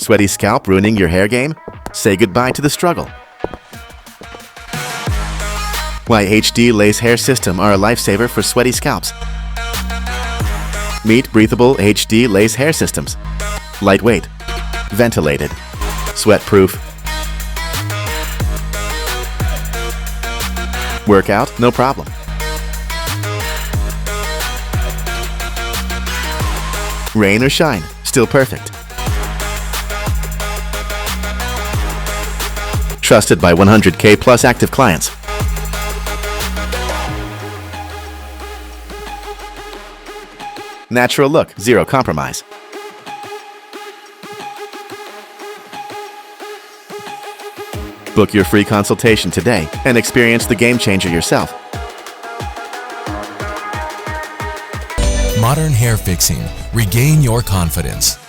Sweaty scalp ruining your hair game? Say goodbye to the struggle. Why HD Lace Hair System are a lifesaver for sweaty scalps. Meet Breathable HD Lace Hair Systems. Lightweight, ventilated, sweat-proof. Workout, no problem. Rain or shine, still perfect. Trusted by 100K plus active clients. Natural look, zero compromise. Book your free consultation today and experience the game changer yourself. Modern hair fixing. Regain your confidence.